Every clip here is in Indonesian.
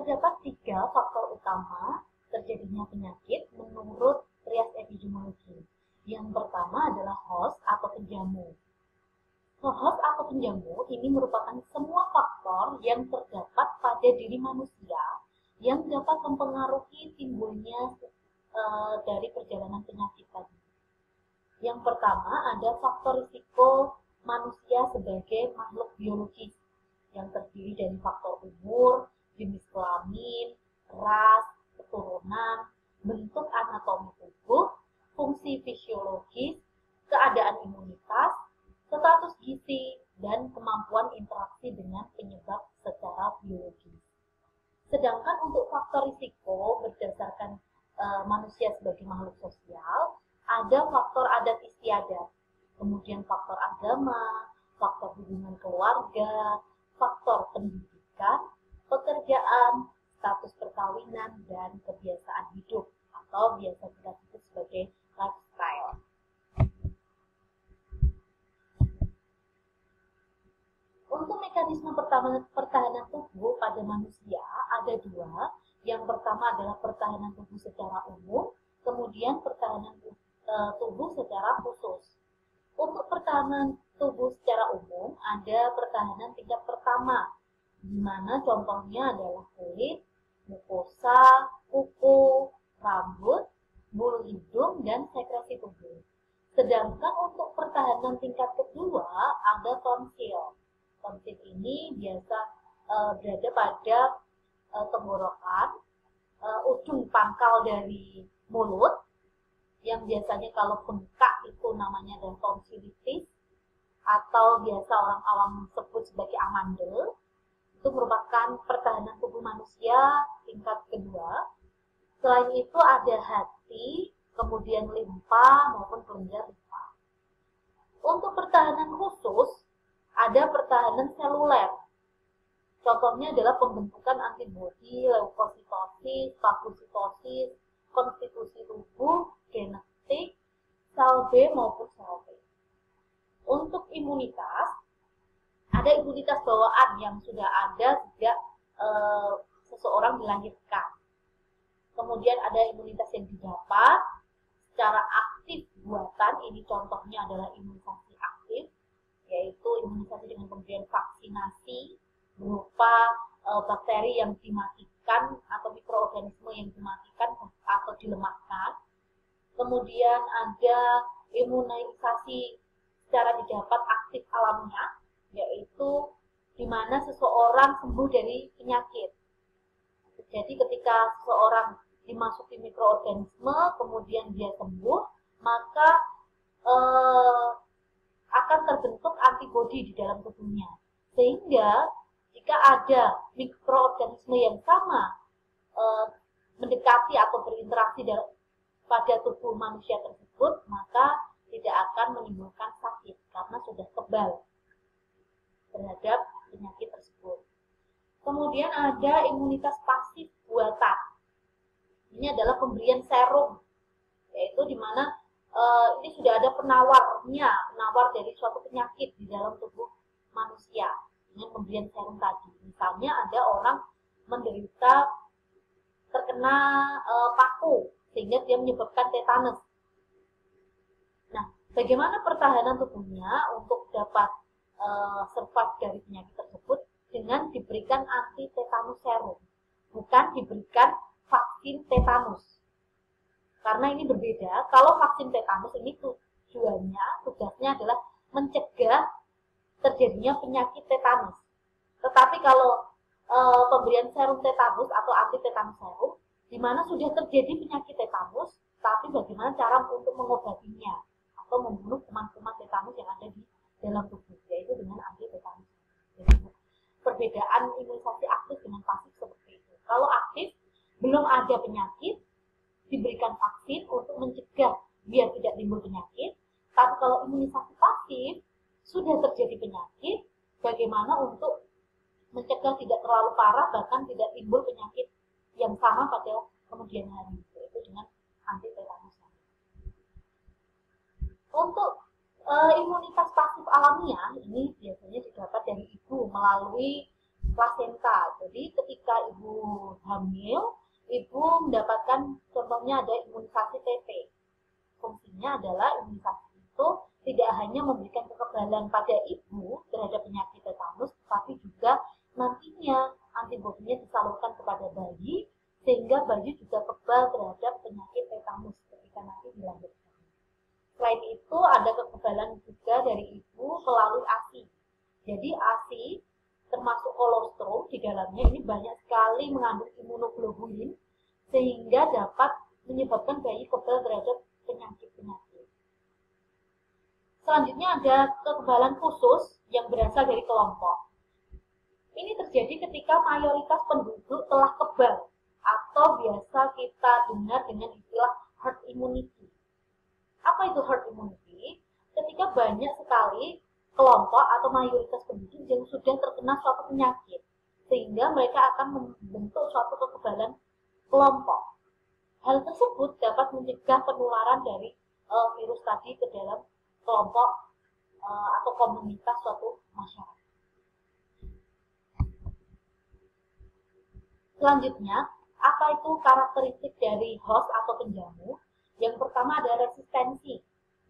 Terdapat 3 faktor utama terjadinya penyakit menurut trias epidemiologi. Yang pertama adalah host atau penjamu. Host atau penjamu ini merupakan semua faktor yang terdapat pada diri manusia yang dapat mempengaruhi timbulnya dari perjalanan penyakit tadi. Yang pertama ada faktor risiko manusia sebagai makhluk biologis yang terdiri dari faktor umur, jenis kelamin, ras, keturunan, bentuk anatomi tubuh, fungsi fisiologis, keadaan imunitas, status gizi, dan kemampuan interaksi dengan penyebab secara biologis. Sedangkan untuk faktor risiko berdasarkan manusia sebagai makhluk sosial, ada faktor adat istiadat, kemudian faktor agama, faktor hubungan keluarga, faktor pendidikan, pekerjaan, status perkawinan, dan kebiasaan hidup atau biasa kita sebut sebagai lifestyle. Untuk mekanisme pertahanan tubuh pada manusia ada 2. Yang pertama adalah pertahanan tubuh secara umum, kemudian pertahanan tubuh secara khusus. Untuk pertahanan tubuh secara umum ada pertahanan tingkat pertama, di mana contohnya adalah kulit, mukosa, kuku, rambut, bulu hidung, dan sekresi tubuh. Sedangkan untuk pertahanan tingkat kedua ada tonsil. Tonsil ini biasa berada pada tenggorokan, ujung pangkal dari mulut, yang biasanya kalau bengkak itu namanya adalah tonsilitis, atau biasa orang awam sebut sebagai amandel. Itu merupakan pertahanan tubuh manusia tingkat kedua. Selain itu ada hati, kemudian limpa maupun kelenjar limpa. Untuk pertahanan khusus ada pertahanan seluler. Contohnya adalah pembentukan antibodi, leukositosis, fagositosis, konstitusi tubuh, genetik, sel B maupun sel T. Untuk imunitas, ada imunitas bawaan yang sudah ada sejak seseorang dilahirkan. Kemudian ada imunitas yang didapat secara aktif buatan, ini contohnya adalah imunisasi aktif, yaitu imunisasi dengan pemberian vaksinasi berupa bakteri yang dimatikan atau mikroorganisme yang dimatikan atau dilemahkan. Kemudian ada imunisasi secara didapat aktif alamiah, yaitu di mana seseorang sembuh dari penyakit. Jadi ketika seseorang dimasuki mikroorganisme, kemudian dia sembuh, maka akan terbentuk antibodi di dalam tubuhnya. Sehingga jika ada mikroorganisme yang sama mendekati atau berinteraksi pada tubuh manusia tersebut, maka tidak akan menimbulkan sakit karena sudah kebal terhadap penyakit tersebut. Kemudian ada imunitas pasif buatan. Ini adalah pemberian serum, yaitu di mana ini sudah ada penawar dari suatu penyakit di dalam tubuh manusia dengan pemberian serum tadi. Misalnya ada orang menderita terkena paku sehingga dia menyebabkan tetanus. Nah, bagaimana pertahanan tubuhnya untuk dapat survive dari penyakit tersebut? Dengan diberikan anti-tetanus serum, bukan diberikan vaksin tetanus. Karena ini berbeda. Kalau vaksin tetanus ini tugasnya adalah mencegah terjadinya penyakit tetanus. Tetapi kalau pemberian serum tetanus atau anti-tetanus serum, di mana sudah terjadi penyakit tetanus, tapi bagaimana cara untuk mengobatinya atau membunuh kuman-kuman tetanus yang ada di dalam tubuh, yaitu dengan anti-tetanus. Jadi, perbedaan imunisasi aktif dengan pasif seperti itu. Kalau aktif, belum ada penyakit, diberikan vaksin untuk mencegah biar tidak timbul penyakit. Tapi kalau imunisasi pasif, sudah terjadi penyakit, bagaimana untuk mencegah tidak terlalu parah, bahkan tidak timbul penyakit yang sama pada kemudian hari, yaitu dengan anti-tetanus. Untuk imunitas pasif alamiah ini biasanya didapat dari ibu melalui plasenta. Jadi ketika ibu hamil, ibu mendapatkan contohnya ada imunisasi TT. Fungsinya adalah imunisasi itu tidak hanya memberikan kekebalan pada ibu terhadap penyakit tetanus, tetapi juga nantinya antibodinya disalurkan kepada bayi sehingga bayi juga kebal terhadap penyakit tetanus ketika nanti dilahirkan. Selain itu ada kekebalan juga dari ibu melalui ASI. Jadi ASI termasuk kolostrum di dalamnya ini banyak sekali mengandung imunoglobulin sehingga dapat menyebabkan bayi kebal terhadap penyakit-penyakit. Selanjutnya ada kekebalan khusus yang berasal dari kelompok. Ini terjadi ketika mayoritas penduduk telah kebal atau biasa kita dengar dengan istilah herd immunity. Apa itu herd immunity? Ketika banyak sekali kelompok atau mayoritas penduduk yang sudah terkena suatu penyakit, sehingga mereka akan membentuk suatu kekebalan kelompok. Hal tersebut dapat mencegah penularan dari virus tadi ke dalam kelompok atau komunitas suatu masyarakat. Selanjutnya, apa itu karakteristik dari host atau penjamu? Yang pertama ada resistensi,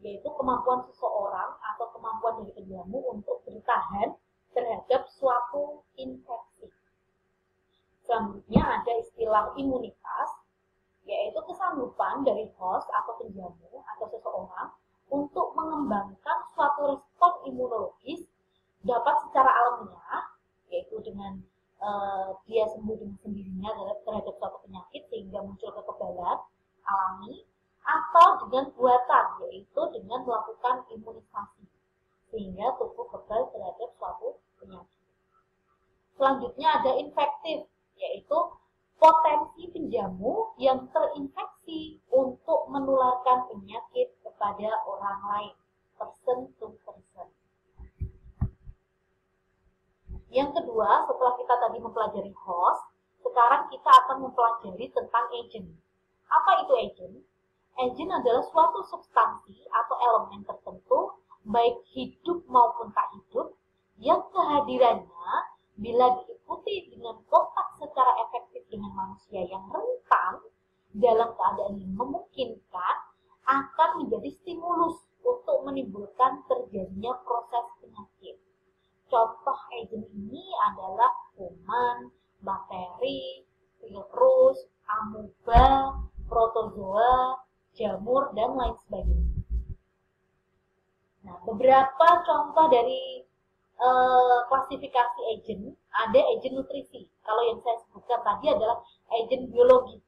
yaitu kemampuan seseorang atau kemampuan dari penjamu untuk bertahan terhadap suatu infeksi. Selanjutnya ada istilah imunitas, yaitu kesanggupan dari host atau penjamu atau seseorang untuk mengembangkan suatu respon imunologis dapat secara alamiah, yaitu dengan dia sembuh dengan sendirinya terhadap suatu penyakit sehingga muncul kekebalan alami, atau dengan buatan, yaitu dengan melakukan imunisasi sehingga tubuh kebal terhadap suatu penyakit. Selanjutnya ada infektif, yaitu potensi penjamu yang terinfeksi untuk menularkan penyakit kepada orang lain, person to person. Yang kedua, setelah kita tadi mempelajari host, sekarang kita akan mempelajari tentang agent. Apa itu agent? Agent adalah suatu substansi atau elemen tertentu, baik hidup maupun tak hidup, yang kehadirannya bila diikuti dengan kontak secara efektif dengan manusia yang rentan dalam keadaan yang memungkinkan, akan menjadi stimulus untuk menimbulkan terjadinya proses penyakit. Contoh agent ini adalah kuman, bakteri, virus, amuba, protozoa, jamur, dan lain sebagainya. Nah, beberapa contoh dari klasifikasi agent, ada agent nutrisi. Kalau yang saya sebutkan tadi adalah agent biologi.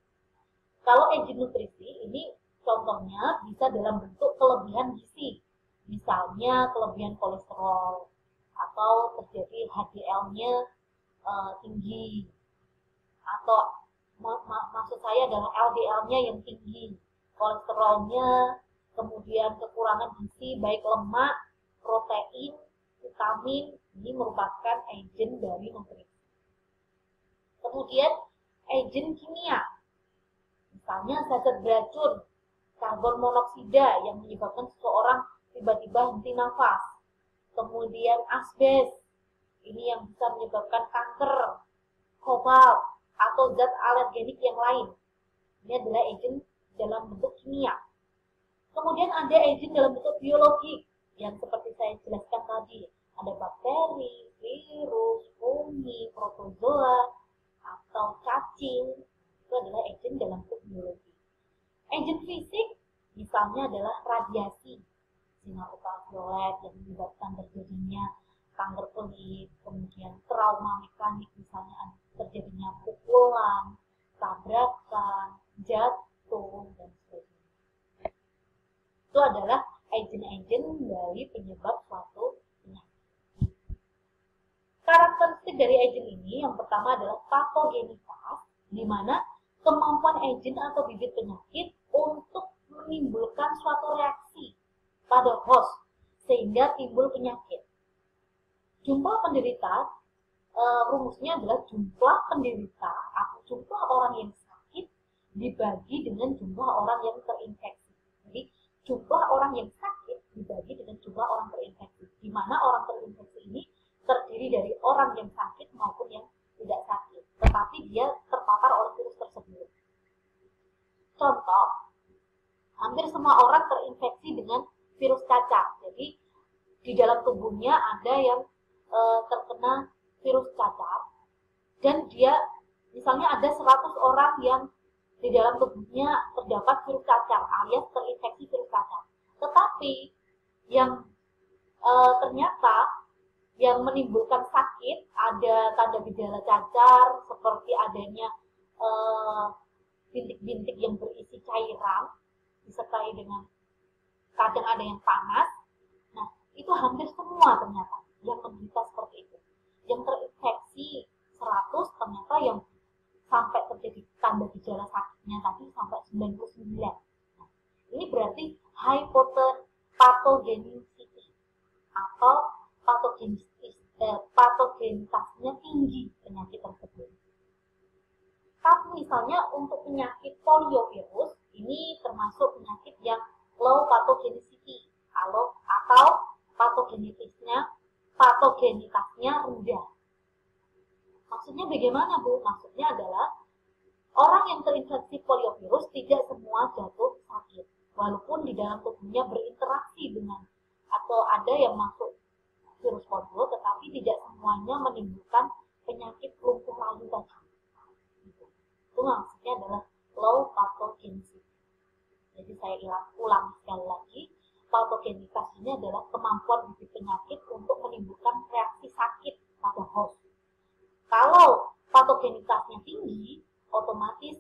Kalau agent nutrisi, ini contohnya bisa dalam bentuk kelebihan gizi. Misalnya kelebihan kolesterol, atau terjadi HDL-nya tinggi, atau maksud saya adalah LDL-nya yang tinggi, kolesterolnya, kemudian kekurangan gizi baik lemak, protein, vitamin, ini merupakan agent dari nutrisi. Kemudian agent kimia, misalnya zat beracun, karbon monoksida yang menyebabkan seseorang tiba-tiba henti nafas. Kemudian asbes, ini yang bisa menyebabkan kanker, kobalt, atau zat alergenik yang lain. Ini adalah agent dalam bentuk kimia. Kemudian ada agent dalam bentuk biologi, yang seperti saya jelaskan tadi. Ada bakteri, virus, fungi, protozoa, atau cacing. Itu adalah agent dalam bentuk biologi. Agent fisik, misalnya adalah radiasi. Sinar ultraviolet yang menyebabkan terjadinya kanker kulit, kemudian trauma mekanik, misalnya terjadinya pukulan, tabrakan, jatuh, dan sebagainya. Itu adalah agent-agent dari penyebab suatu penyakit. Karakteristik dari agent ini yang pertama adalah patogenitas, di mana kemampuan agent atau bibit penyakit untuk menimbulkan suatu reaksi pada host sehingga timbul penyakit. Jumlah penderita, rumusnya adalah jumlah penderita atau jumlah orang yang sakit dibagi dengan jumlah orang yang terinfeksi. Jadi jumlah orang yang sakit dibagi dengan jumlah orang terinfeksi, di mana orang terinfeksi ini terdiri dari orang yang sakit maupun yang tidak sakit, tetapi dia terpapar oleh virus tersebut. Contoh, hampir semua orang terinfeksi dengan virus cacar. Jadi di dalam tubuhnya ada yang terkena virus cacar, dan dia misalnya ada 100 orang yang di dalam tubuhnya terdapat virus cacar alias terinfeksi virus cacar. Tetapi yang ternyata yang menimbulkan sakit, ada tanda gejala cacar seperti adanya bintik-bintik yang berisi cairan disertai dengan kadang ada yang panas. Nah, itu hampir semua ternyata yang menderita seperti itu. Yang terinfeksi 100, ternyata yang sampai terjadi tanda gejala sakitnya tadi sampai 99. Nah, ini berarti high pathogenicity atau patogenitasnya tinggi penyakit tersebut. Tapi misalnya untuk penyakit poliovirus, ini termasuk penyakit yang low pathogenicity atau patogenitasnya rendah. Maksudnya bagaimana, Bu? Maksudnya adalah orang yang terinfeksi poliovirus tidak semua jatuh sakit, walaupun di dalam tubuhnya berinteraksi dengan atau ada yang masuk virus polio, tetapi tidak semuanya menimbulkan penyakit lumpuh layu tadi. Itu maksudnya adalah low pathogenicity. Jadi saya ulang sekali lagi, patogenitas ini adalah kemampuan bibit penyakit untuk menimbulkan reaksi sakit pada host. Kalau patogenitasnya tinggi, otomatis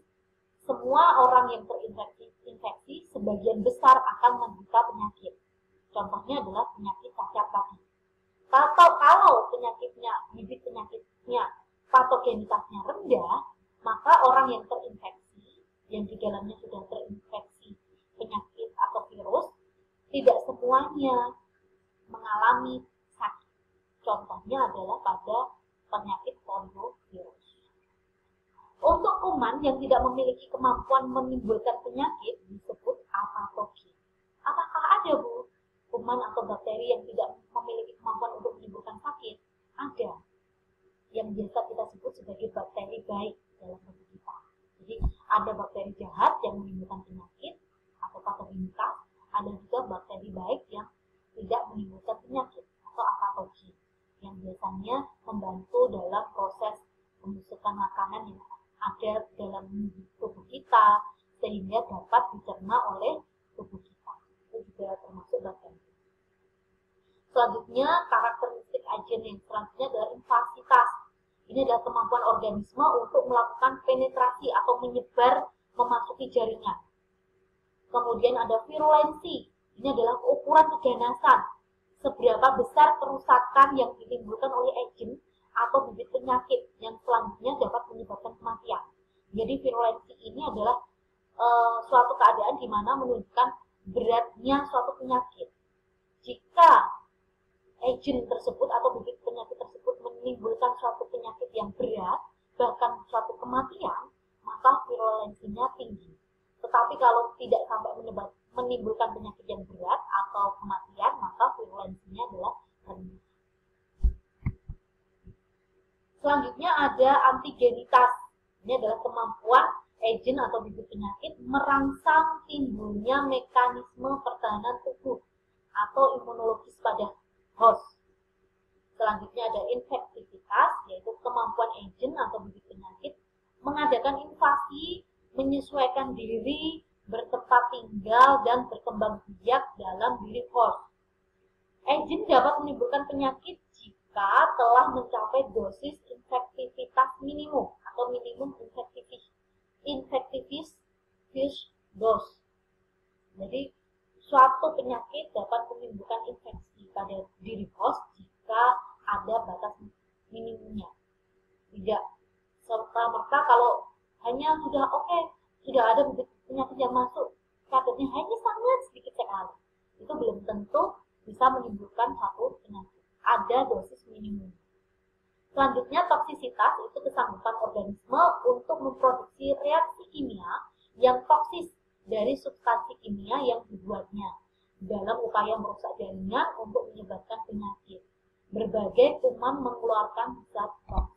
semua orang yang terinfeksi sebagian besar akan menderita penyakit. Contohnya adalah penyakit cacar tadi. Kalau bibit penyakitnya patogenitasnya rendah, maka orang yang terinfeksi, yang di dalamnya sudah terinfeksi penyakit atau virus, tidak semuanya mengalami sakit. Contohnya adalah pada penyakit poliovirus. Untuk kuman yang tidak memiliki kemampuan menimbulkan penyakit disebut apatogen. Apakah ada, Bu, kuman atau bakteri yang tidak memiliki kemampuan untuk menimbulkan sakit? Ada. Yang biasa kita sebut sebagai bakteri baik dalam tubuh kita. Jadi ada bakteri jahat yang menimbulkan penyakit atau patogenitas, ada juga bakteri baik yang tidak menimbulkan penyakit atau apatogen, yang biasanya membantu dalam proses pembusukan makanan yang ada dalam tubuh kita sehingga dapat dicerna oleh tubuh kita. Itu juga termasuk bakteri. Selanjutnya, karakteristik agen yang selanjutnya adalah invasitas. Ini adalah kemampuan organisme untuk melakukan penetrasi atau menyebar memasuki jaringan. Kemudian ada virulensi. Ini adalah ukuran keganasan. Seberapa besar kerusakan yang ditimbulkan oleh agen atau bibit penyakit yang selanjutnya dapat menyebabkan kematian. Jadi virulensi ini adalah suatu keadaan di mana menunjukkan beratnya suatu penyakit. Jika agen tersebut atau bibit penyakit tersebut menimbulkan suatu penyakit yang berat, bahkan suatu kematian, maka virulensinya tinggi. Tetapi kalau tidak sampai menimbulkan penyakit yang berat atau kematian, maka virulensinya adalah rendah. Selanjutnya ada antigenitas. Ini adalah kemampuan agen atau bibit penyakit merangsang timbulnya mekanisme pertahanan tubuh atau imunologis pada host. Selanjutnya ada infektivitas, yaitu kemampuan agen atau bibit penyakit mengadakan invasi, menyesuaikan diri, bertempat tinggal, dan berkembang biak dalam diri host. Agen dapat menimbulkan penyakit jika telah mencapai dosis infektivitas minimum atau minimum infektivis dose. Jadi suatu penyakit dapat menimbulkan infeksi pada diri host jika ada batas minimumnya. Tidak serta-merta kalau hanya sudah ada penyakit yang masuk, kadarnya hanya sangat sedikit sekali, itu belum tentu bisa menimbulkan satu penyakit. Ada dosis minimum. Selanjutnya, toksisitas itu kesanggupan organisme untuk memproduksi reaksi kimia yang toksis dari substansi kimia yang dibuatnya dalam upaya merusak jaringan untuk menyebabkan penyakit. Berbagai kuman mengeluarkan zat toksis.